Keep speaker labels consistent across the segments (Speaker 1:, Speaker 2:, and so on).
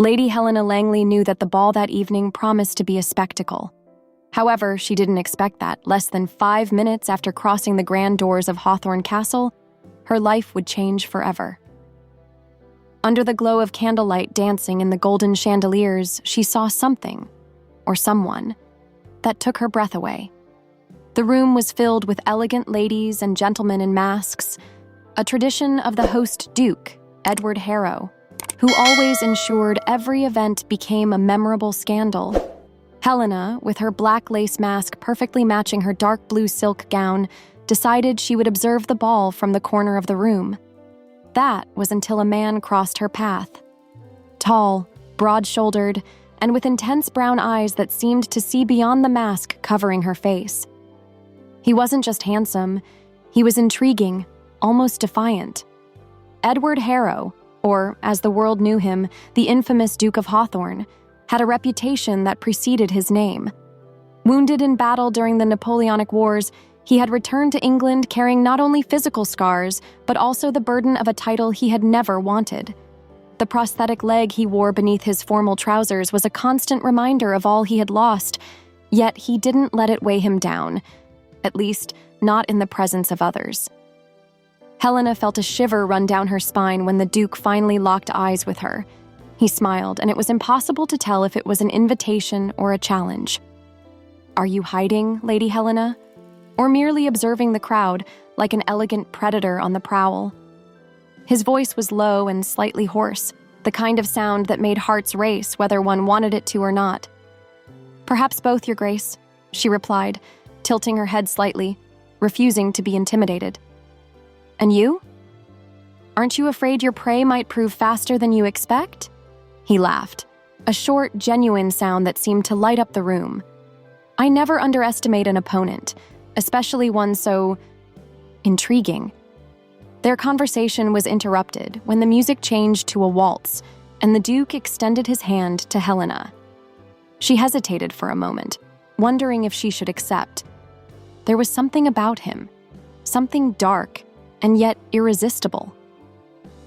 Speaker 1: Lady Helena Langley knew that the ball that evening promised to be a spectacle. However, she didn't expect that. Less than 5 minutes after crossing the grand doors of Hawthorne Castle, her life would change forever. Under the glow of candlelight dancing in the golden chandeliers, she saw something, or someone, that took her breath away. The room was filled with elegant ladies and gentlemen in masks, a tradition of the host Duke, Edward Harrow, who always ensured every event became a memorable scandal. Helena, with her black lace mask perfectly matching her dark blue silk gown, decided she would observe the ball from the corner of the room. That was until a man crossed her path. Tall, broad-shouldered, and with intense brown eyes that seemed to see beyond the mask covering her face. He wasn't just handsome, he was intriguing, almost defiant. Edward Harrow, or as the world knew him, the infamous Duke of Hawthorne, had a reputation that preceded his name. Wounded in battle during the Napoleonic Wars, he had returned to England carrying not only physical scars, but also the burden of a title he had never wanted. The prosthetic leg he wore beneath his formal trousers was a constant reminder of all he had lost, yet he didn't let it weigh him down, at least not in the presence of others. Helena felt a shiver run down her spine when the Duke finally locked eyes with her. He smiled, and it was impossible to tell if it was an invitation or a challenge. "Are you hiding, Lady Helena? Or merely observing the crowd like an elegant predator on the prowl?" His voice was low and slightly hoarse, the kind of sound that made hearts race whether one wanted it to or not. "Perhaps both, Your Grace," she replied, tilting her head slightly, refusing to be intimidated. "And you? Aren't you afraid your prey might prove faster than you expect?" He laughed, a short, genuine sound that seemed to light up the room. "I never underestimate an opponent, especially one so intriguing." Their conversation was interrupted when the music changed to a waltz, and the Duke extended his hand to Helena. She hesitated for a moment, wondering if she should accept. There was something about him, something dark and yet irresistible.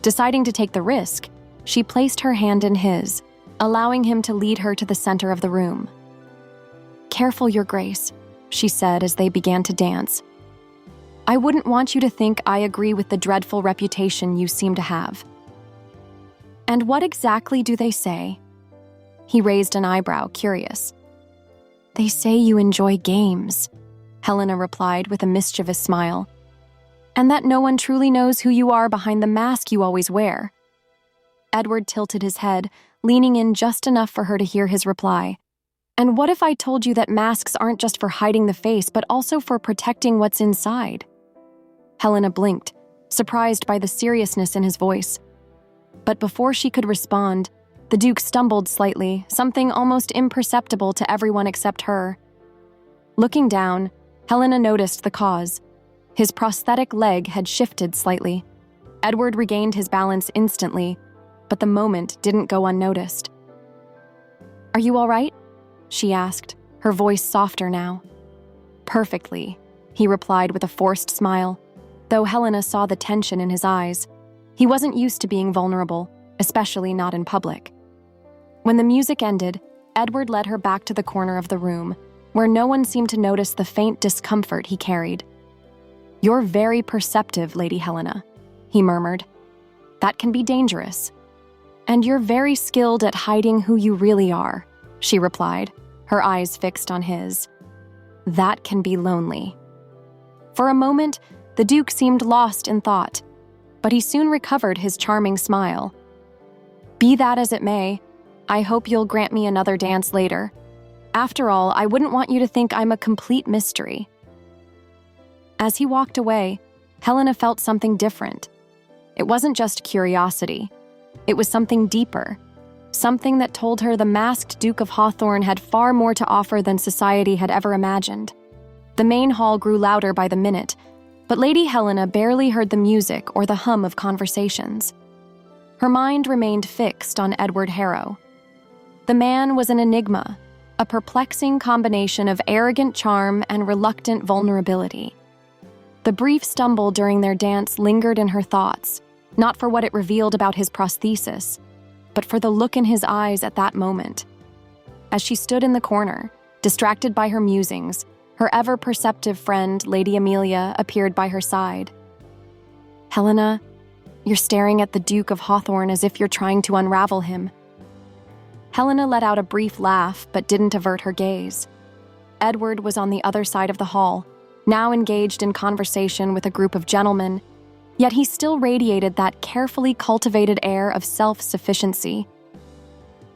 Speaker 1: Deciding to take the risk, she placed her hand in his, allowing him to lead her to the center of the room. "Careful, Your Grace," she said as they began to dance. "I wouldn't want you to think I agree with the dreadful reputation you seem to have." "And what exactly do they say?" He raised an eyebrow, curious. "They say you enjoy games," Helena replied with a mischievous smile. "And that no one truly knows who you are behind the mask you always wear." Edward tilted his head, leaning in just enough for her to hear his reply. "And what if I told you that masks aren't just for hiding the face, but also for protecting what's inside?" Helena blinked, surprised by the seriousness in his voice. But before she could respond, the Duke stumbled slightly, something almost imperceptible to everyone except her. Looking down, Helena noticed the cause. His prosthetic leg had shifted slightly. Edward regained his balance instantly, but the moment didn't go unnoticed. "Are you all right?" she asked, her voice softer now. "Perfectly," he replied with a forced smile, though Helena saw the tension in his eyes. He wasn't used to being vulnerable, especially not in public. When the music ended, Edward led her back to the corner of the room, where no one seemed to notice the faint discomfort he carried. "You're very perceptive, Lady Helena," he murmured. "That can be dangerous." "And you're very skilled at hiding who you really are," she replied, her eyes fixed on his. "That can be lonely." For a moment, the Duke seemed lost in thought, but he soon recovered his charming smile. "Be that as it may, I hope you'll grant me another dance later. After all, I wouldn't want you to think I'm a complete mystery." As he walked away, Helena felt something different. It wasn't just curiosity. It was something deeper, something that told her the masked Duke of Hawthorne had far more to offer than society had ever imagined. The main hall grew louder by the minute, but Lady Helena barely heard the music or the hum of conversations. Her mind remained fixed on Edward Harrow. The man was an enigma, a perplexing combination of arrogant charm and reluctant vulnerability. The brief stumble during their dance lingered in her thoughts, not for what it revealed about his prosthesis, but for the look in his eyes at that moment. As she stood in the corner, distracted by her musings, her ever-perceptive friend, Lady Amelia, appeared by her side. "Helena, you're staring at the Duke of Hawthorne as if you're trying to unravel him." Helena let out a brief laugh, but didn't avert her gaze. Edward was on the other side of the hall, now engaged in conversation with a group of gentlemen, yet he still radiated that carefully cultivated air of self-sufficiency.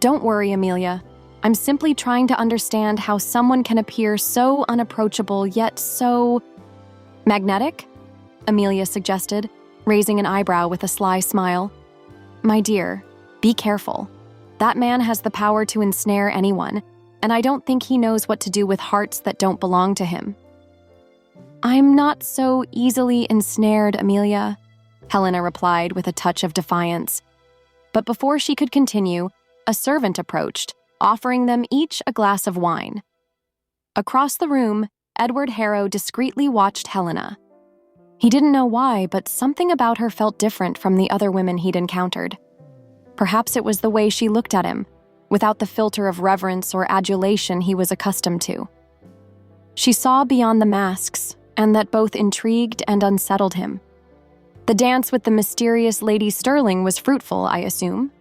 Speaker 1: "Don't worry, Amelia. I'm simply trying to understand how someone can appear so unapproachable yet so magnetic," Amelia suggested, raising an eyebrow with a sly smile. "My dear, be careful. That man has the power to ensnare anyone, and I don't think he knows what to do with hearts that don't belong to him." "I'm not so easily ensnared, Amelia," Helena replied with a touch of defiance. But before she could continue, a servant approached, offering them each a glass of wine. Across the room, Edward Harrow discreetly watched Helena. He didn't know why, but something about her felt different from the other women he'd encountered. Perhaps it was the way she looked at him, without the filter of reverence or adulation he was accustomed to. She saw beyond the masks, and that both intrigued and unsettled him. "The dance with the mysterious Lady Sterling was fruitful, I assume?"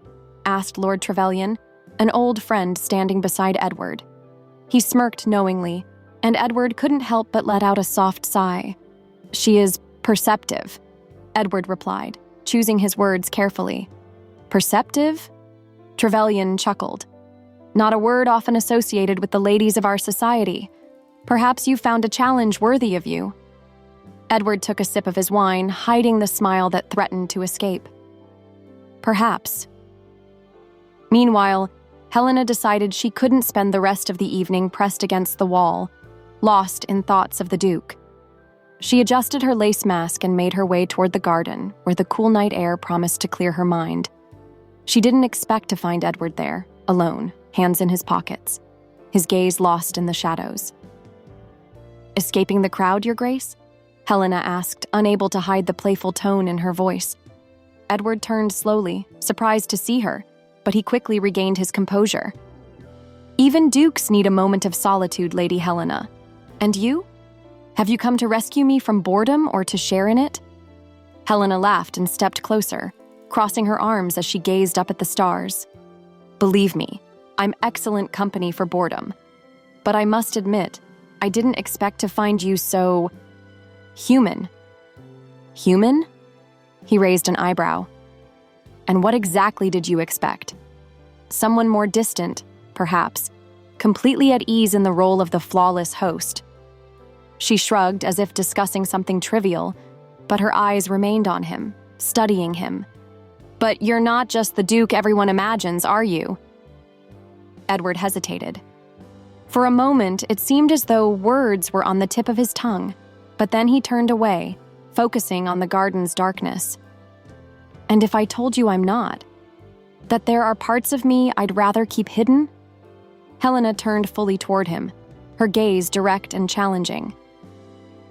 Speaker 1: asked Lord Trevelyan, an old friend standing beside Edward. He smirked knowingly, and Edward couldn't help but let out a soft sigh. "She is perceptive," Edward replied, choosing his words carefully. "Perceptive?" Trevelyan chuckled. "Not a word often associated with the ladies of our society. Perhaps you found a challenge worthy of you." Edward took a sip of his wine, hiding the smile that threatened to escape. "Perhaps." Meanwhile, Helena decided she couldn't spend the rest of the evening pressed against the wall, lost in thoughts of the Duke. She adjusted her lace mask and made her way toward the garden, where the cool night air promised to clear her mind. She didn't expect to find Edward there, alone, hands in his pockets, his gaze lost in the shadows. "Escaping the crowd, Your Grace?" Helena asked, unable to hide the playful tone in her voice. Edward turned slowly, surprised to see her, but he quickly regained his composure. "Even dukes need a moment of solitude, Lady Helena. And you? Have you come to rescue me from boredom or to share in it?" Helena laughed and stepped closer, crossing her arms as she gazed up at the stars. "Believe me, I'm excellent company for boredom. But I must admit, I didn't expect to find you so human." "Human?" He raised an eyebrow. "And what exactly did you expect? Someone more distant, perhaps, completely at ease in the role of the flawless host." She shrugged as if discussing something trivial, but her eyes remained on him, studying him. "But you're not just the Duke everyone imagines, are you?" Edward hesitated. For a moment, it seemed as though words were on the tip of his tongue, but then he turned away, focusing on the garden's darkness. "And if I told you I'm not? That there are parts of me I'd rather keep hidden?" Helena turned fully toward him, her gaze direct and challenging.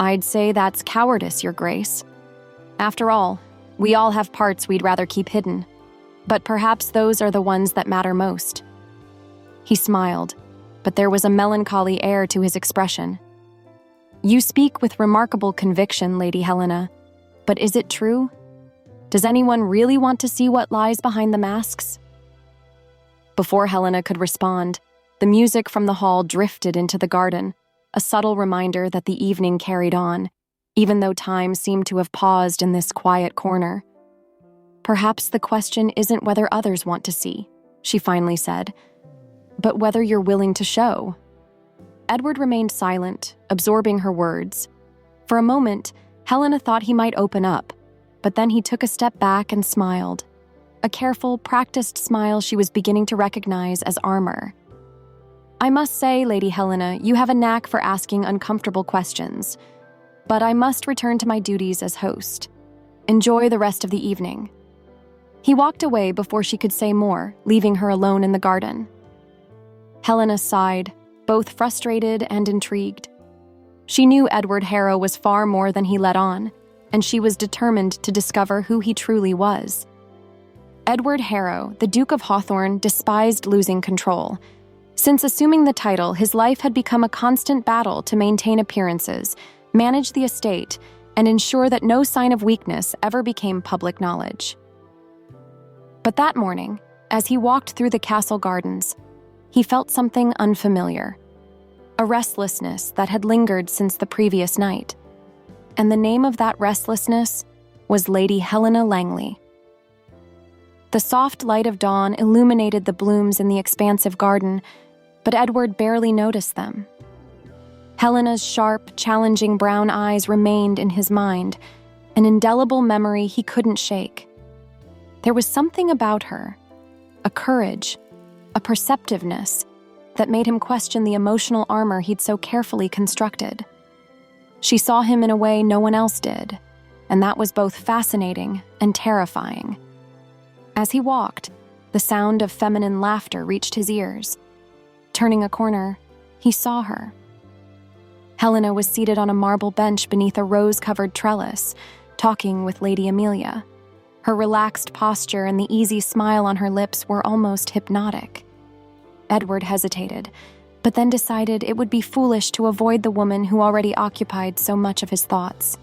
Speaker 1: "I'd say that's cowardice, Your Grace. After all, we all have parts we'd rather keep hidden, but perhaps those are the ones that matter most." He smiled, but there was a melancholy air to his expression. "You speak with remarkable conviction, Lady Helena, but is it true? Does anyone really want to see what lies behind the masks?" Before Helena could respond, the music from the hall drifted into the garden, a subtle reminder that the evening carried on, even though time seemed to have paused in this quiet corner. "Perhaps the question isn't whether others want to see," she finally said, "but whether you're willing to show." Edward remained silent, absorbing her words. For a moment, Helena thought he might open up, but then he took a step back and smiled. A careful, practiced smile she was beginning to recognize as armor. "I must say, Lady Helena, you have a knack for asking uncomfortable questions, but I must return to my duties as host. Enjoy the rest of the evening." He walked away before she could say more, leaving her alone in the garden. Helena sighed, both frustrated and intrigued. She knew Edward Harrow was far more than he let on, and she was determined to discover who he truly was. Edward Harrow, the Duke of Hawthorne, despised losing control. Since assuming the title, his life had become a constant battle to maintain appearances, manage the estate, and ensure that no sign of weakness ever became public knowledge. But that morning, as he walked through the castle gardens, he felt something unfamiliar, a restlessness that had lingered since the previous night. And the name of that restlessness was Lady Helena Langley. The soft light of dawn illuminated the blooms in the expansive garden, but Edward barely noticed them. Helena's sharp, challenging brown eyes remained in his mind, an indelible memory he couldn't shake. There was something about her, a courage, a perceptiveness, that made him question the emotional armor he'd so carefully constructed. She saw him in a way no one else did, and that was both fascinating and terrifying. As he walked, the sound of feminine laughter reached his ears. Turning a corner, he saw her. Helena was seated on a marble bench beneath a rose-covered trellis, talking with Lady Amelia. Her relaxed posture and the easy smile on her lips were almost hypnotic. Edward hesitated, but then decided it would be foolish to avoid the woman who already occupied so much of his thoughts.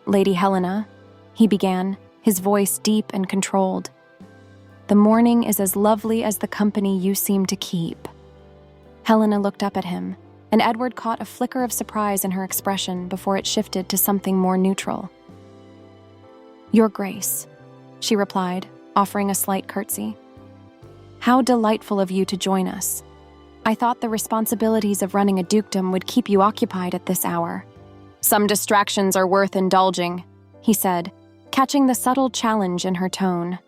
Speaker 1: "Lady Helena," he began, his voice deep and controlled. "The morning is as lovely as the company you seem to keep." Helena looked up at him, and Edward caught a flicker of surprise in her expression before it shifted to something more neutral. "Your Grace," she replied, offering a slight curtsy. "How delightful of you to join us. I thought the responsibilities of running a dukedom would keep you occupied at this hour." "Some distractions are worth indulging," he said, catching the subtle challenge in her tone.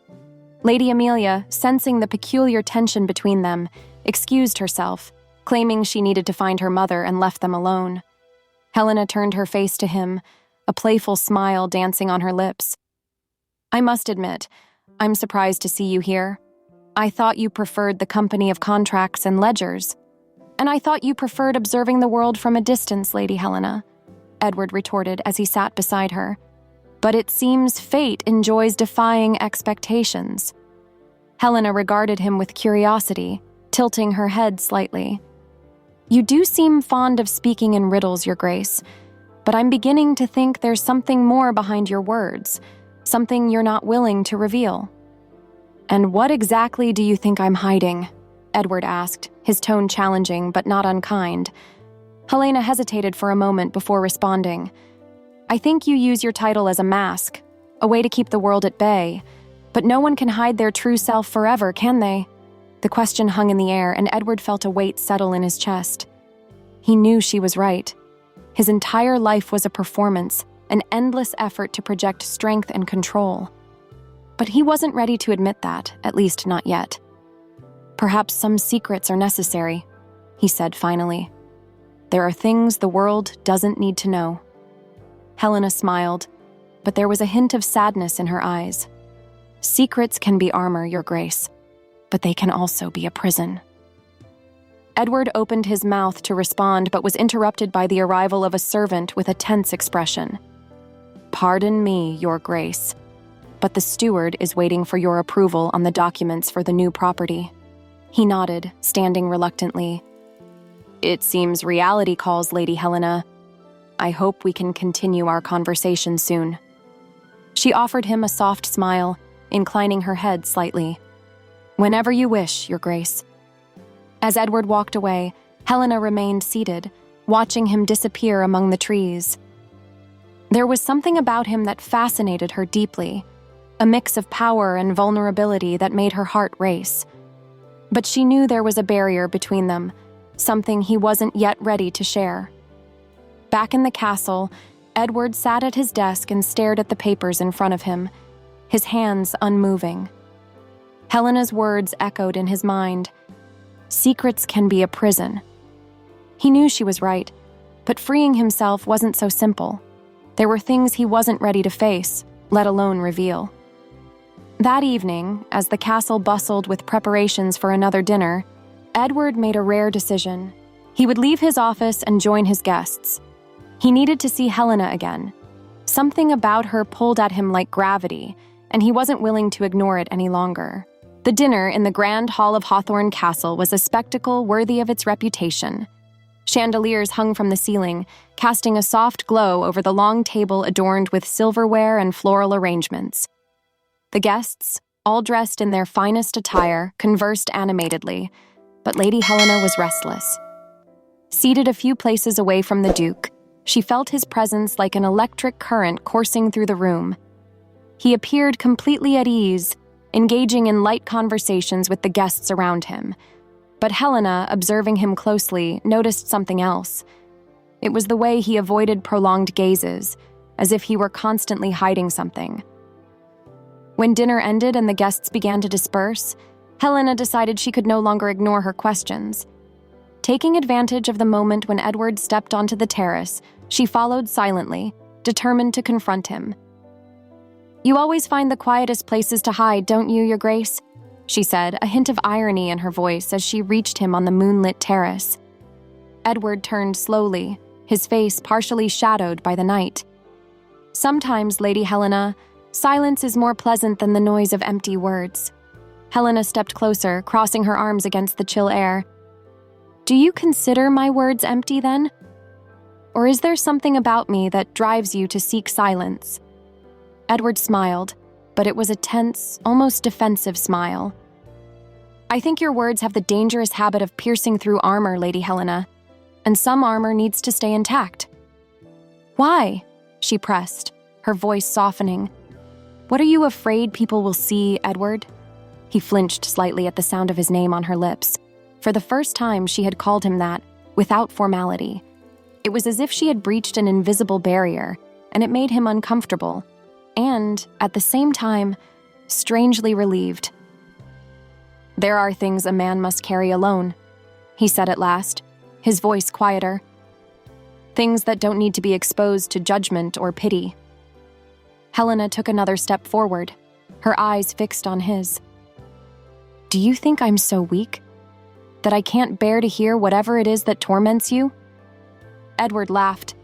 Speaker 1: Lady Amelia, sensing the peculiar tension between them, excused herself, claiming she needed to find her mother and left them alone. Helena turned her face to him, a playful smile dancing on her lips. "I must admit, I'm surprised to see you here. I thought you preferred the company of contracts and ledgers. And I thought you preferred observing the world from a distance, Lady Helena," Edward retorted as he sat beside her. "But it seems fate enjoys defying expectations." Helena regarded him with curiosity, tilting her head slightly. "You do seem fond of speaking in riddles, Your Grace, but I'm beginning to think there's something more behind your words, something you're not willing to reveal." "And what exactly do you think I'm hiding?" Edward asked, his tone challenging but not unkind. Helena hesitated for a moment before responding. "I think you use your title as a mask, a way to keep the world at bay, but no one can hide their true self forever, can they?" The question hung in the air, and Edward felt a weight settle in his chest. He knew she was right. His entire life was a performance, an endless effort to project strength and control. But he wasn't ready to admit that, at least not yet. "Perhaps some secrets are necessary," he said finally. "There are things the world doesn't need to know." Helena smiled, but there was a hint of sadness in her eyes. "Secrets can be armor, Your Grace, but they can also be a prison." Edward opened his mouth to respond but was interrupted by the arrival of a servant with a tense expression. "Pardon me, Your Grace, but the steward is waiting for your approval on the documents for the new property." He nodded, standing reluctantly. "It seems reality calls, Lady Helena. I hope we can continue our conversation soon." She offered him a soft smile, inclining her head slightly. "Whenever you wish, Your Grace." As Edward walked away, Helena remained seated, watching him disappear among the trees. There was something about him that fascinated her deeply, a mix of power and vulnerability that made her heart race. But she knew there was a barrier between them, something he wasn't yet ready to share. Back in the castle, Edward sat at his desk and stared at the papers in front of him, his hands unmoving. Helena's words echoed in his mind. Secrets can be a prison. He knew she was right, but freeing himself wasn't so simple. There were things he wasn't ready to face, let alone reveal. That evening, as the castle bustled with preparations for another dinner, Edward made a rare decision. He would leave his office and join his guests. He needed to see Helena again. Something about her pulled at him like gravity, and he wasn't willing to ignore it any longer. The dinner in the grand hall of Hawthorne Castle was a spectacle worthy of its reputation. Chandeliers hung from the ceiling, casting a soft glow over the long table adorned with silverware and floral arrangements. The guests, all dressed in their finest attire, conversed animatedly, but Lady Helena was restless. Seated a few places away from the Duke, she felt his presence like an electric current coursing through the room. He appeared completely at ease, engaging in light conversations with the guests around him. But Helena, observing him closely, noticed something else. It was the way he avoided prolonged gazes, as if he were constantly hiding something. When dinner ended and the guests began to disperse, Helena decided she could no longer ignore her questions. Taking advantage of the moment when Edward stepped onto the terrace, she followed silently, determined to confront him. "You always find the quietest places to hide, don't you, Your Grace?" she said, a hint of irony in her voice as she reached him on the moonlit terrace. Edward turned slowly, his face partially shadowed by the night. "Sometimes, Lady Helena, silence is more pleasant than the noise of empty words." Helena stepped closer, crossing her arms against the chill air. "Do you consider my words empty, then? Or is there something about me that drives you to seek silence?" Edward smiled, but it was a tense, almost defensive smile. "I think your words have the dangerous habit of piercing through armor, Lady Helena, and some armor needs to stay intact." "Why?" she pressed, her voice softening. "What are you afraid people will see, Edward?" He flinched slightly at the sound of his name on her lips. For the first time, she had called him that, without formality. It was as if she had breached an invisible barrier, and it made him uncomfortable. And, at the same time, strangely relieved. "There are things a man must carry alone," he said at last, his voice quieter. "Things that don't need to be exposed to judgment or pity." Helena took another step forward, her eyes fixed on his. "Do you think I'm so weak? That I can't bear to hear whatever it is that torments you?" Edward laughed,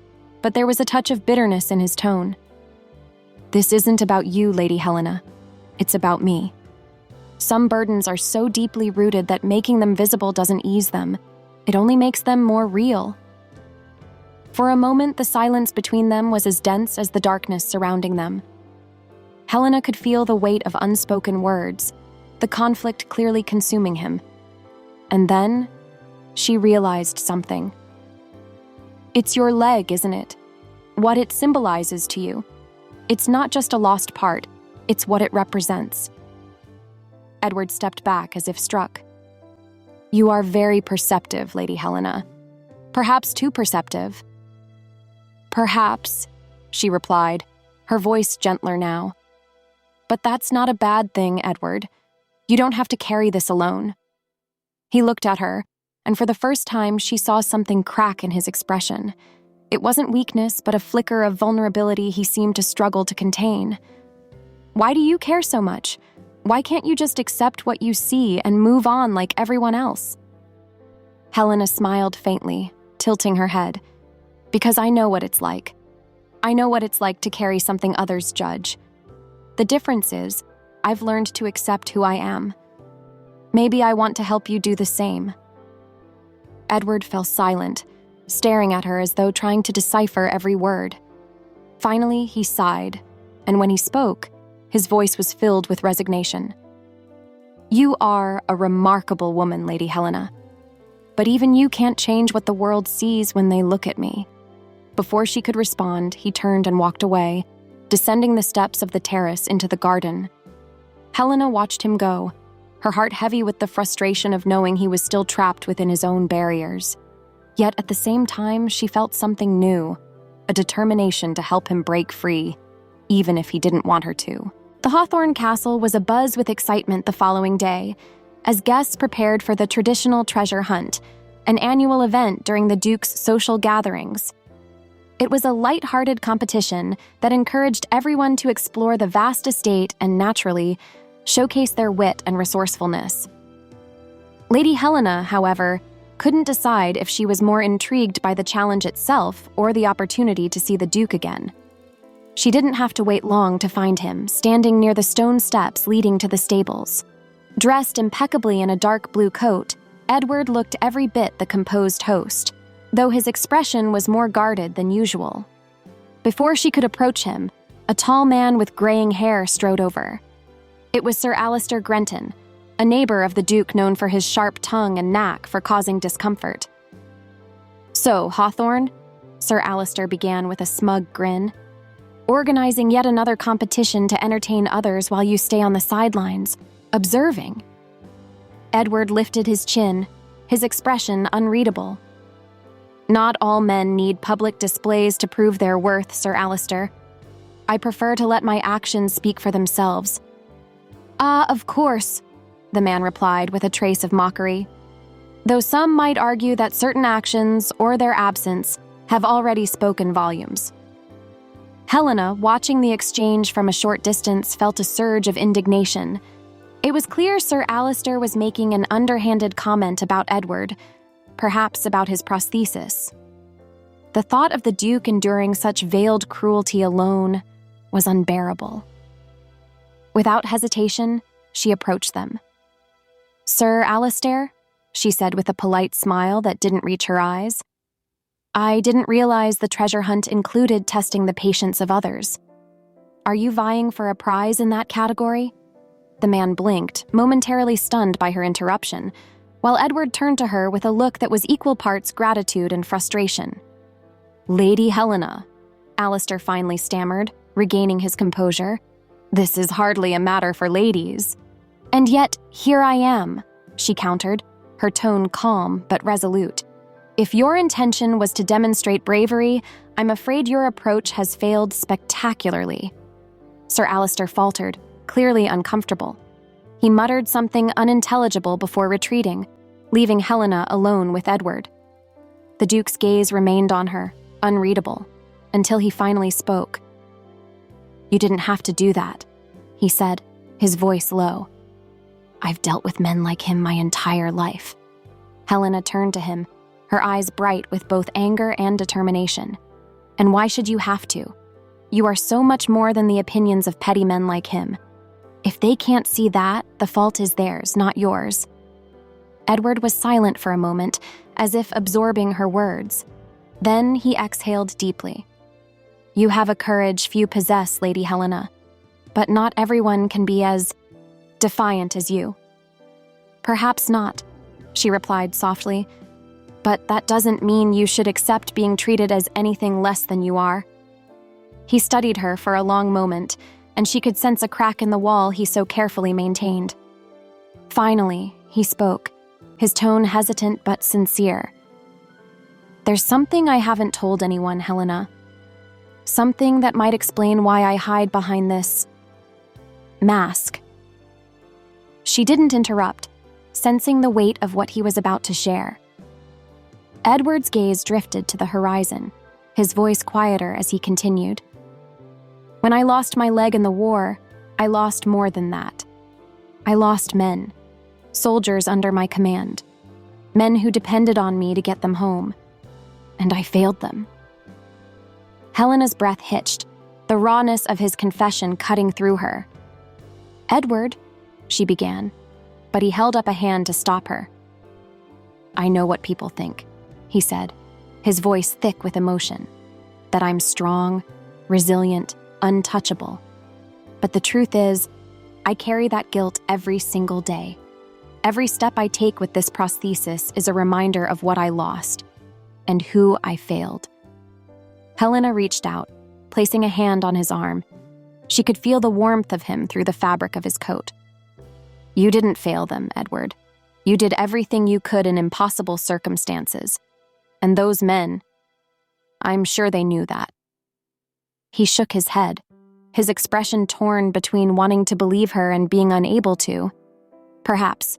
Speaker 1: but there was a touch of bitterness in his tone. "This isn't about you, Lady Helena. It's about me. Some burdens are so deeply rooted that making them visible doesn't ease them. It only makes them more real." For a moment, the silence between them was as dense as the darkness surrounding them. Helena could feel the weight of unspoken words, the conflict clearly consuming him. And then, she realized something. "It's your leg, isn't it? What it symbolizes to you. It's not just a lost part, it's what it represents." Edward stepped back as if struck. "You are very perceptive, Lady Helena. Perhaps too perceptive." "Perhaps," she replied, her voice gentler now. "But that's not a bad thing, Edward. You don't have to carry this alone." He looked at her, and for the first time she saw something crack in his expression. It wasn't weakness, but a flicker of vulnerability he seemed to struggle to contain. "Why do you care so much? Why can't you just accept what you see and move on like everyone else?" Helena smiled faintly, tilting her head. "Because I know what it's like. I know what it's like to carry something others judge. The difference is, I've learned to accept who I am. Maybe I want to help you do the same." Edward fell silent, staring at her as though trying to decipher every word. Finally, he sighed, and when he spoke, his voice was filled with resignation. "You are a remarkable woman, Lady Helena. But even you can't change what the world sees when they look at me." Before she could respond, he turned and walked away, descending the steps of the terrace into the garden. Helena watched him go, her heart heavy with the frustration of knowing he was still trapped within his own barriers. Yet at the same time, she felt something new, a determination to help him break free, even if he didn't want her to. The Hawthorne Castle was abuzz with excitement the following day, as guests prepared for the traditional treasure hunt, an annual event during the Duke's social gatherings. It was a light-hearted competition that encouraged everyone to explore the vast estate and, naturally, showcase their wit and resourcefulness. Lady Helena, however, couldn't decide if she was more intrigued by the challenge itself or the opportunity to see the Duke again. She didn't have to wait long to find him, standing near the stone steps leading to the stables. Dressed impeccably in a dark blue coat, Edward looked every bit the composed host, though his expression was more guarded than usual. Before she could approach him, a tall man with graying hair strode over. It was Sir Alistair Grenton, a neighbor of the Duke known for his sharp tongue and knack for causing discomfort. "So, Hawthorne," Sir Alistair began with a smug grin, "organizing yet another competition to entertain others while you stay on the sidelines, observing." Edward lifted his chin, his expression unreadable. "Not all men need public displays to prove their worth, Sir Alistair. I prefer to let my actions speak for themselves." "Ah, of course," the man replied with a trace of mockery, "though some might argue that certain actions, or their absence, have already spoken volumes." Helena, watching the exchange from a short distance, felt a surge of indignation. It was clear Sir Alistair was making an underhanded comment about Edward, perhaps about his prosthesis. The thought of the Duke enduring such veiled cruelty alone was unbearable. Without hesitation, she approached them. "Sir Alistair," she said with a polite smile that didn't reach her eyes, "I didn't realize the treasure hunt included testing the patience of others. Are you vying for a prize in that category?" The man blinked, momentarily stunned by her interruption, while Edward turned to her with a look that was equal parts gratitude and frustration. "Lady Helena," Alistair finally stammered, regaining his composure, "this is hardly a matter for ladies." "And yet, here I am," she countered, her tone calm but resolute. "If your intention was to demonstrate bravery, I'm afraid your approach has failed spectacularly." Sir Alistair faltered, clearly uncomfortable. He muttered something unintelligible before retreating, leaving Helena alone with Edward. The Duke's gaze remained on her, unreadable, until he finally spoke. "You didn't have to do that," he said, his voice low. "I've dealt with men like him my entire life." Helena turned to him, her eyes bright with both anger and determination. "And why should you have to? You are so much more than the opinions of petty men like him. If they can't see that, the fault is theirs, not yours." Edward was silent for a moment, as if absorbing her words. Then he exhaled deeply. "You have a courage few possess, Lady Helena, but not everyone can be as defiant as you." "Perhaps not," she replied softly, "but that doesn't mean you should accept being treated as anything less than you are." He studied her for a long moment, and she could sense a crack in the wall he so carefully maintained. Finally, he spoke, his tone hesitant but sincere. "There's something I haven't told anyone, Helena. Something that might explain why I hide behind this mask." She didn't interrupt, sensing the weight of what he was about to share. Edward's gaze drifted to the horizon, his voice quieter as he continued. "When I lost my leg in the war, I lost more than that. I lost men, soldiers under my command, men who depended on me to get them home, and I failed them." Helena's breath hitched, the rawness of his confession cutting through her. "Edward," she began, but he held up a hand to stop her. "I know what people think," he said, his voice thick with emotion, "that I'm strong, resilient, untouchable. But the truth is, I carry that guilt every single day. Every step I take with this prosthesis is a reminder of what I lost and who I failed." Helena reached out, placing a hand on his arm. She could feel the warmth of him through the fabric of his coat. "You didn't fail them, Edward. You did everything you could in impossible circumstances. And those men, I'm sure they knew that." He shook his head, his expression torn between wanting to believe her and being unable to. "Perhaps,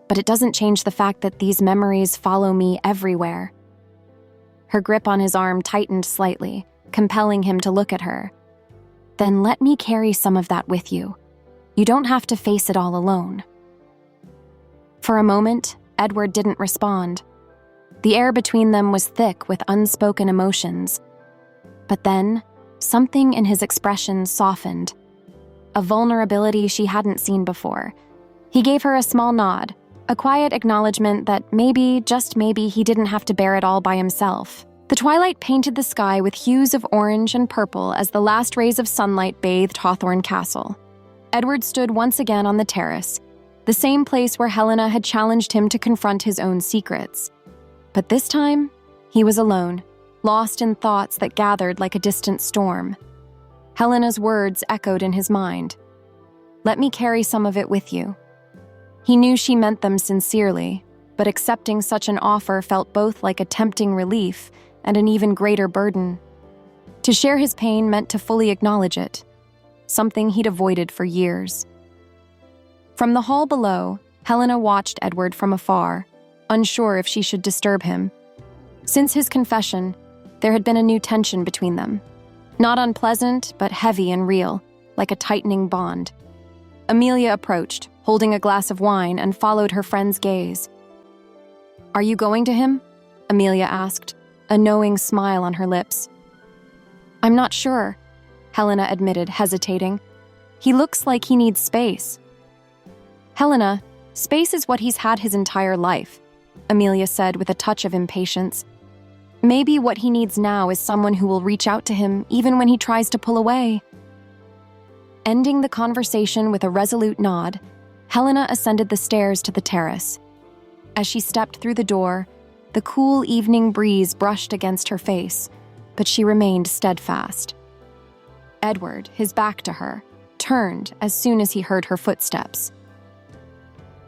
Speaker 1: but it doesn't change the fact that these memories follow me everywhere." Her grip on his arm tightened slightly, compelling him to look at her. "Then let me carry some of that with you. You don't have to face it all alone." For a moment, Edward didn't respond. The air between them was thick with unspoken emotions. But then, something in his expression softened, a vulnerability she hadn't seen before. He gave her a small nod, a quiet acknowledgement that maybe, just maybe, he didn't have to bear it all by himself. The twilight painted the sky with hues of orange and purple as the last rays of sunlight bathed Hawthorne Castle. Edward stood once again on the terrace, the same place where Helena had challenged him to confront his own secrets. But this time, he was alone, lost in thoughts that gathered like a distant storm. Helena's words echoed in his mind. "Let me carry some of it with you." He knew she meant them sincerely, but accepting such an offer felt both like a tempting relief and an even greater burden. To share his pain meant to fully acknowledge it, something he'd avoided for years. From the hall below, Helena watched Edward from afar, unsure if she should disturb him. Since his confession, there had been a new tension between them. Not unpleasant, but heavy and real, like a tightening bond. Amelia approached, holding a glass of wine, and followed her friend's gaze. "Are you going to him?" Amelia asked, a knowing smile on her lips. "I'm not sure," Helena admitted, hesitating. "He looks like he needs space." "Helena, space is what he's had his entire life," Amelia said with a touch of impatience. "Maybe what he needs now is someone who will reach out to him even when he tries to pull away." Ending the conversation with a resolute nod, Helena ascended the stairs to the terrace. As she stepped through the door, the cool evening breeze brushed against her face, but she remained steadfast. Edward, his back to her, turned as soon as he heard her footsteps.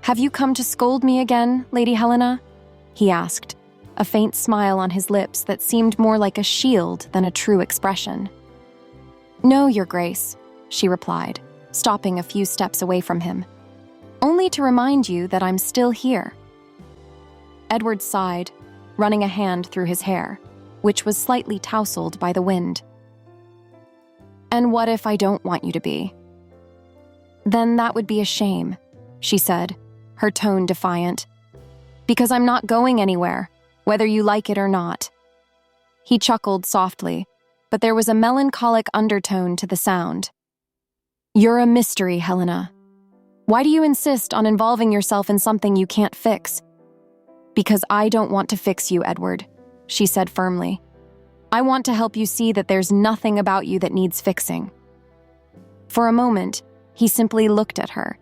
Speaker 1: "Have you come to scold me again, Lady Helena?" he asked, a faint smile on his lips that seemed more like a shield than a true expression. "No, Your Grace," she replied, stopping a few steps away from him. "Only to remind you that I'm still here." Edward sighed, running a hand through his hair, which was slightly tousled by the wind. "And what if I don't want you to be?" "Then that would be a shame," she said, her tone defiant. "Because I'm not going anywhere, whether you like it or not." He chuckled softly, but there was a melancholic undertone to the sound. "You're a mystery, Helena. Why do you insist on involving yourself in something you can't fix?" "Because I don't want to fix you, Edward," she said firmly. "I want to help you see that there's nothing about you that needs fixing." For a moment, he simply looked at her,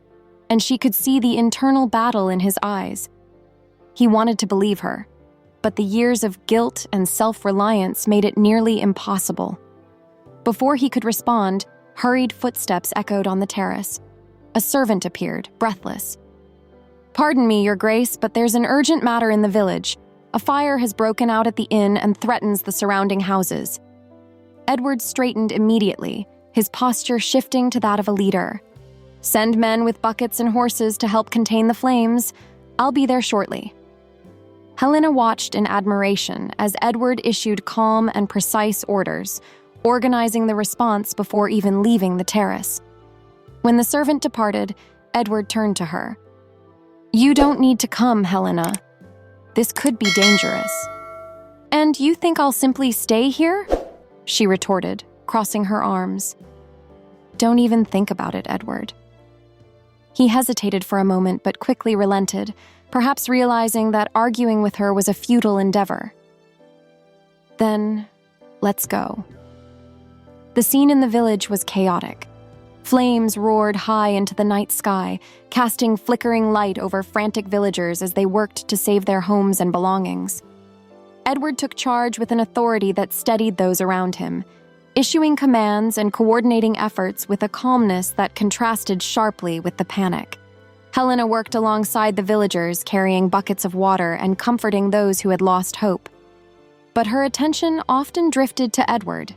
Speaker 1: and she could see the internal battle in his eyes. He wanted to believe her, but the years of guilt and self-reliance made it nearly impossible. Before he could respond, hurried footsteps echoed on the terrace. A servant appeared, breathless. "Pardon me, Your Grace, but there's an urgent matter in the village. A fire has broken out at the inn and threatens the surrounding houses." Edward straightened immediately, his posture shifting to that of a leader. "Send men with buckets and horses to help contain the flames. I'll be there shortly." Helena watched in admiration as Edward issued calm and precise orders, organizing the response before even leaving the terrace. When the servant departed, Edward turned to her. "You don't need to come, Helena. This could be dangerous." "And you think I'll simply stay here?" she retorted, crossing her arms. "Don't even think about it, Edward." He hesitated for a moment but quickly relented, perhaps realizing that arguing with her was a futile endeavor. "Then, let's go." The scene in the village was chaotic. Flames roared high into the night sky, casting flickering light over frantic villagers as they worked to save their homes and belongings. Edward took charge with an authority that steadied those around him, issuing commands and coordinating efforts with a calmness that contrasted sharply with the panic. Helena worked alongside the villagers, carrying buckets of water and comforting those who had lost hope. But her attention often drifted to Edward.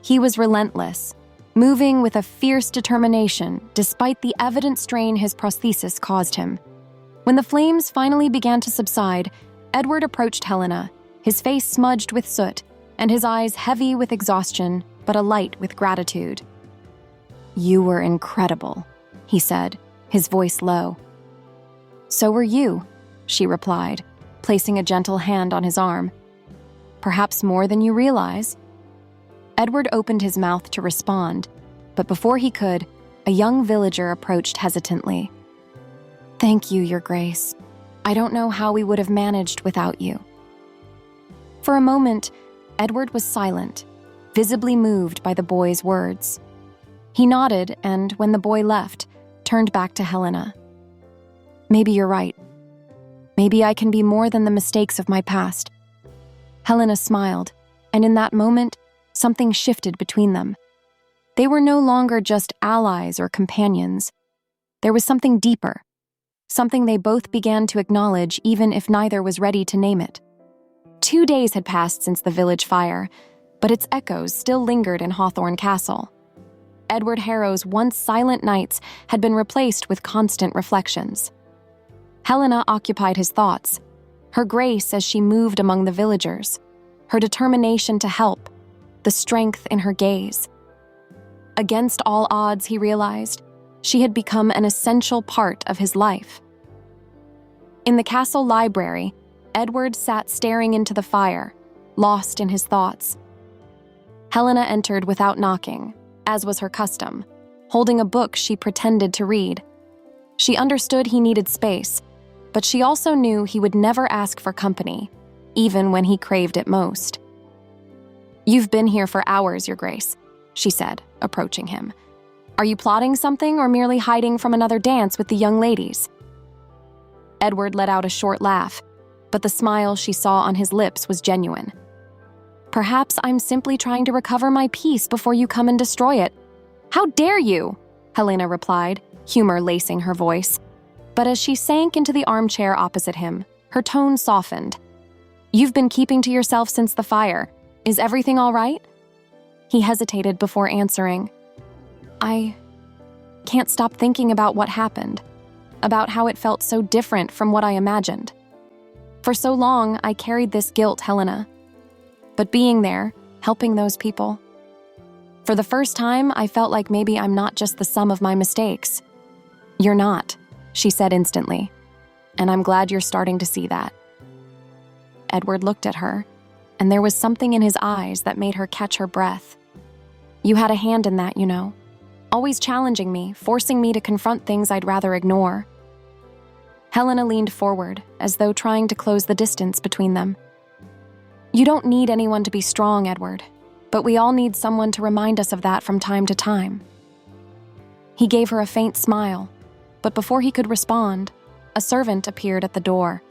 Speaker 1: He was relentless, moving with a fierce determination despite the evident strain his prosthesis caused him. When the flames finally began to subside, Edward approached Helena, his face smudged with soot, and his eyes heavy with exhaustion, but alight with gratitude. "You were incredible," he said, his voice low. "So were you," she replied, placing a gentle hand on his arm. "Perhaps more than you realize." Edward opened his mouth to respond, but before he could, a young villager approached hesitantly. "Thank you, Your Grace. I don't know how we would have managed without you." For a moment, Edward was silent, visibly moved by the boy's words. He nodded and, when the boy left, turned back to Helena. "Maybe you're right. Maybe I can be more than the mistakes of my past." Helena smiled, and in that moment, something shifted between them. They were no longer just allies or companions. There was something deeper, something they both began to acknowledge even if neither was ready to name it. 2 days had passed since the village fire, but its echoes still lingered in Hawthorne Castle. Edward Harrow's once silent nights had been replaced with constant reflections. Helena occupied his thoughts, her grace as she moved among the villagers, her determination to help, the strength in her gaze. Against all odds, he realized, she had become an essential part of his life. In the castle library, Edward sat staring into the fire, lost in his thoughts. Helena entered without knocking, as was her custom, holding a book she pretended to read. She understood he needed space, but she also knew he would never ask for company, even when he craved it most. "You've been here for hours, Your Grace," she said, approaching him. "Are you plotting something or merely hiding from another dance with the young ladies?" Edward let out a short laugh, but the smile she saw on his lips was genuine. "Perhaps I'm simply trying to recover my peace before you come and destroy it." "How dare you?" Helena replied, humor lacing her voice. But as she sank into the armchair opposite him, her tone softened. "You've been keeping to yourself since the fire. Is everything all right?" He hesitated before answering. "I can't stop thinking about what happened, about how it felt so different from what I imagined. For so long, I carried this guilt, Helena. But being there, helping those people, for the first time, I felt like maybe I'm not just the sum of my mistakes." "You're not," she said instantly, "and I'm glad you're starting to see that." Edward looked at her, and there was something in his eyes that made her catch her breath. "You had a hand in that, you know, always challenging me, forcing me to confront things I'd rather ignore." Helena leaned forward, as though trying to close the distance between them. "You don't need anyone to be strong, Edward, but we all need someone to remind us of that from time to time." He gave her a faint smile, but before he could respond, a servant appeared at the door.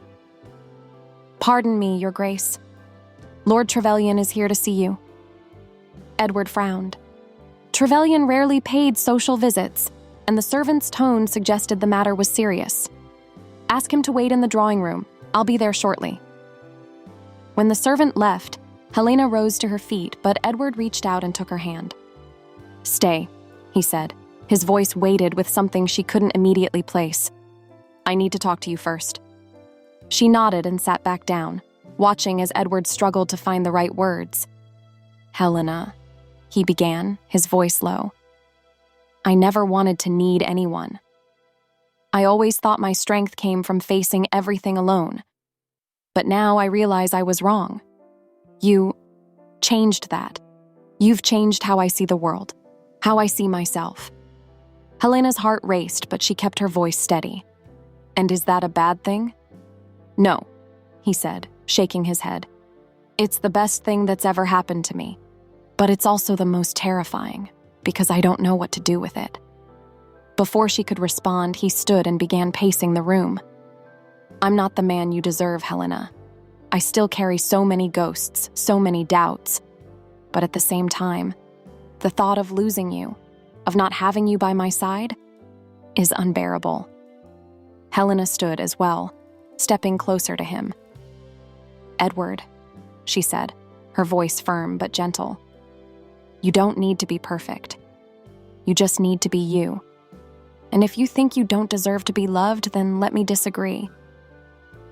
Speaker 1: "Pardon me, Your Grace. Lord Trevelyan is here to see you." Edward frowned. Trevelyan rarely paid social visits, and the servant's tone suggested the matter was serious. "Ask him to wait in the drawing room. I'll be there shortly." When the servant left, Helena rose to her feet, but Edward reached out and took her hand. "Stay," he said, his voice weighted with something she couldn't immediately place. "I need to talk to you first." She nodded and sat back down, watching as Edward struggled to find the right words. "Helena," he began, his voice low. "I never wanted to need anyone. I always thought my strength came from facing everything alone. But now I realize I was wrong. You changed that. You've changed how I see the world, how I see myself." Helena's heart raced, but she kept her voice steady. "And is that a bad thing?" "No," he said, shaking his head. "It's the best thing that's ever happened to me. But it's also the most terrifying, because I don't know what to do with it." Before she could respond, he stood and began pacing the room. "I'm not the man you deserve, Helena. I still carry so many ghosts, so many doubts. But at the same time, the thought of losing you, of not having you by my side, is unbearable." Helena stood as well, stepping closer to him. "Edward," she said, her voice firm but gentle, "you don't need to be perfect. You just need to be you. And if you think you don't deserve to be loved, then let me disagree.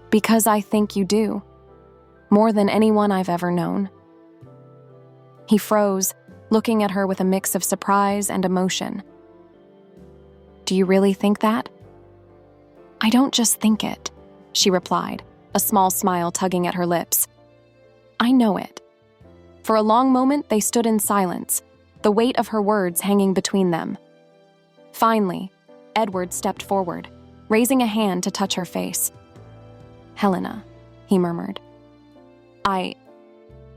Speaker 1: Because I think you do, more than anyone I've ever known." He froze, looking at her with a mix of surprise and emotion. "Do you really think that?" "I don't just think it," she replied, a small smile tugging at her lips. "I know it. For a long moment, they stood in silence, the weight of her words hanging between them. Finally, Edward stepped forward, raising a hand to touch her face. "Helena," he murmured.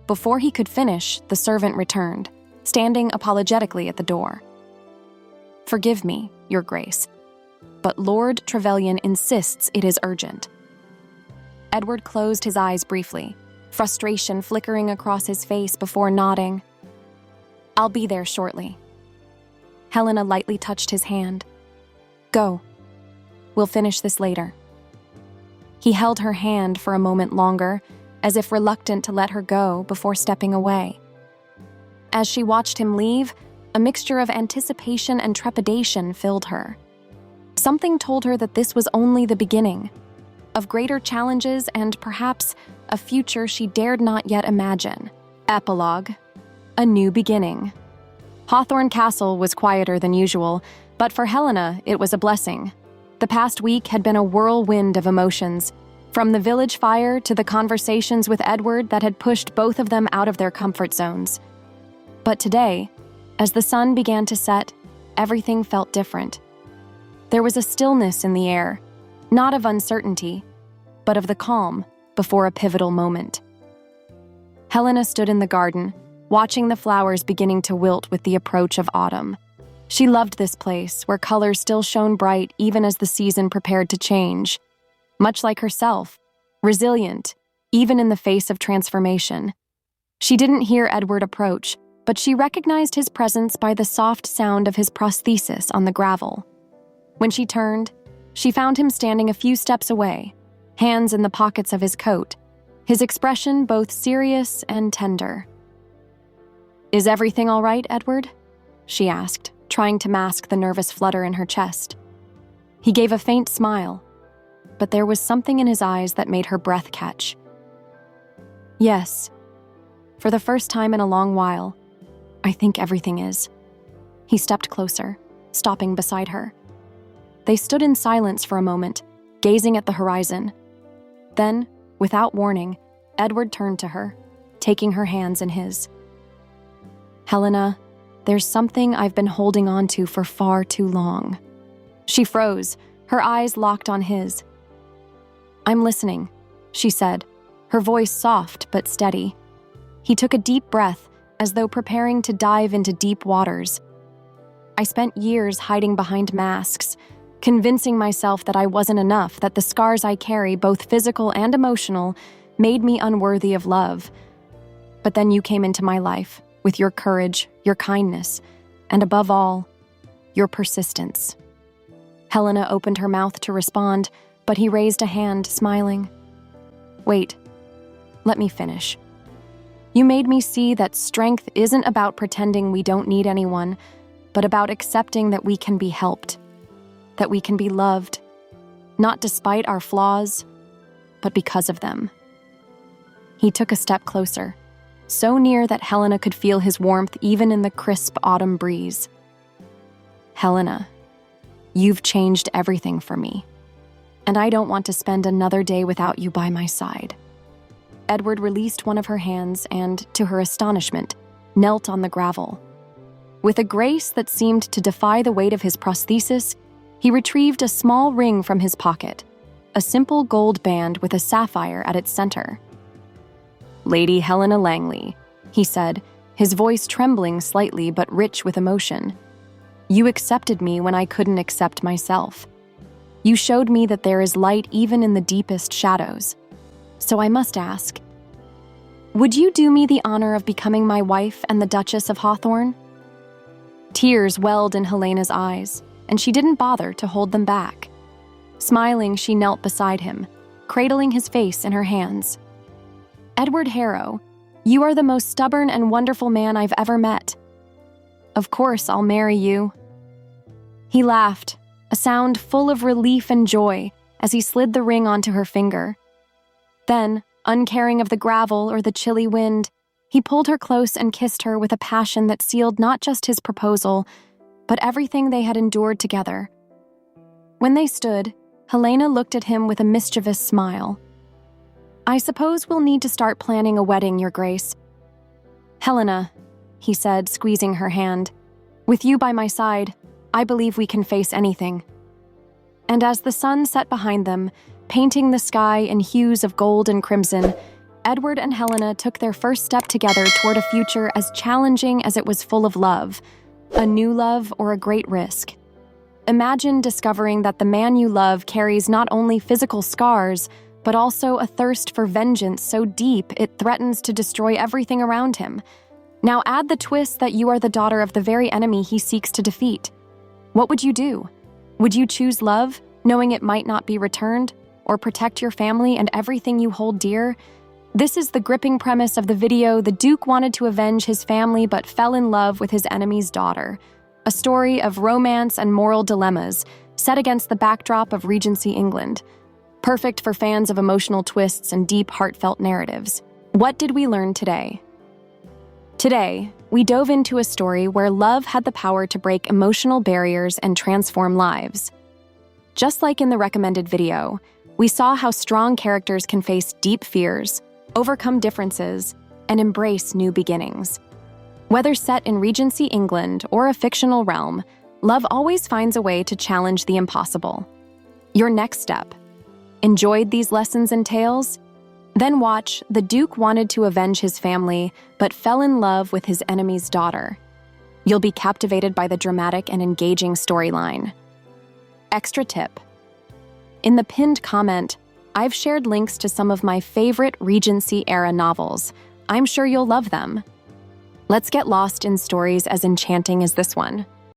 Speaker 1: Before he could finish, the servant returned, standing apologetically at the door. "Forgive me, Your Grace, but Lord Trevelyan insists it is urgent." Edward closed his eyes briefly, frustration flickering across his face before nodding. "I'll be there shortly." Helena lightly touched his hand. "Go. We'll finish this later." He held her hand for a moment longer, as if reluctant to let her go before stepping away. As she watched him leave, a mixture of anticipation and trepidation filled her. Something told her that this was only the beginning, of greater challenges and perhaps a future she dared not yet imagine. Epilogue: a new beginning. Hawthorne Castle was quieter than usual, but for Helena, it was a blessing. The past week had been a whirlwind of emotions, from the village fire to the conversations with Edward that had pushed both of them out of their comfort zones. But today, as the sun began to set, everything felt different. There was a stillness in the air, not of uncertainty, but of the calm before a pivotal moment. Helena stood in the garden, watching the flowers beginning to wilt with the approach of autumn. She loved this place, where colors still shone bright even as the season prepared to change. Much like herself, resilient, even in the face of transformation. She didn't hear Edward approach, but she recognized his presence by the soft sound of his prosthesis on the gravel. When she turned, she found him standing a few steps away, hands in the pockets of his coat, his expression both serious and tender. "Is everything all right, Edward?" she asked, trying to mask the nervous flutter in her chest. He gave a faint smile, but there was something in his eyes that made her breath catch. "Yes. For the first time in a long while, I think everything is." He stepped closer, stopping beside her. They stood in silence for a moment, gazing at the horizon. Then, without warning, Edward turned to her, taking her hands in his. "Helena, there's something I've been holding on to for far too long." She froze, her eyes locked on his. "I'm listening," she said, her voice soft but steady. He took a deep breath, as though preparing to dive into deep waters. "I spent years hiding behind masks, convincing myself that I wasn't enough, that the scars I carry, both physical and emotional, made me unworthy of love. But then you came into my life, with your courage, your kindness, and above all, your persistence." Helena opened her mouth to respond, but he raised a hand, smiling. "Wait, let me finish. You made me see that strength isn't about pretending we don't need anyone, but about accepting that we can be helped, that we can be loved, not despite our flaws, but because of them." He took a step closer, so near that Helena could feel his warmth even in the crisp autumn breeze. "Helena, you've changed everything for me, and I don't want to spend another day without you by my side." Edward released one of her hands and, to her astonishment, knelt on the gravel. With a grace that seemed to defy the weight of his prosthesis, he retrieved a small ring from his pocket, a simple gold band with a sapphire at its center. "Lady Helena Langley," he said, his voice trembling slightly but rich with emotion. "You accepted me when I couldn't accept myself. You showed me that there is light even in the deepest shadows. So I must ask, would you do me the honor of becoming my wife and the Duchess of Hawthorne?" Tears welled in Helena's eyes, and she didn't bother to hold them back. Smiling, she knelt beside him, cradling his face in her hands. "Edward Harrow, you are the most stubborn and wonderful man I've ever met. Of course I'll marry you." He laughed, a sound full of relief and joy as he slid the ring onto her finger. Then, uncaring of the gravel or the chilly wind, he pulled her close and kissed her with a passion that sealed not just his proposal, but everything they had endured together. When they stood, Helena looked at him with a mischievous smile. "I suppose we'll need to start planning a wedding, Your Grace." "Helena," he said, squeezing her hand. "With you by my side, I believe we can face anything." And as the sun set behind them, painting the sky in hues of gold and crimson, Edward and Helena took their first step together toward a future as challenging as it was full of love, a new love or a great risk. Imagine discovering that the man you love carries not only physical scars, but also a thirst for vengeance so deep it threatens to destroy everything around him. Now add the twist that you are the daughter of the very enemy he seeks to defeat. What would you do? Would you choose love, knowing it might not be returned, or protect your family and everything you hold dear? This is the gripping premise of the video. The Duke wanted to avenge his family but fell in love with his enemy's daughter. A story of romance and moral dilemmas, set against the backdrop of Regency England. Perfect for fans of emotional twists and deep, heartfelt narratives. What did we learn today? Today, we dove into a story where love had the power to break emotional barriers and transform lives. Just like in the recommended video, we saw how strong characters can face deep fears, overcome differences, and embrace new beginnings. Whether set in Regency England or a fictional realm, love always finds a way to challenge the impossible. Your next step. Enjoyed these lessons and tales? Then watch The Duke wanted to avenge his family, but fell in love with his enemy's daughter. You'll be captivated by the dramatic and engaging storyline. Extra tip. In the pinned comment, I've shared links to some of my favorite Regency-era novels. I'm sure you'll love them. Let's get lost in stories as enchanting as this one.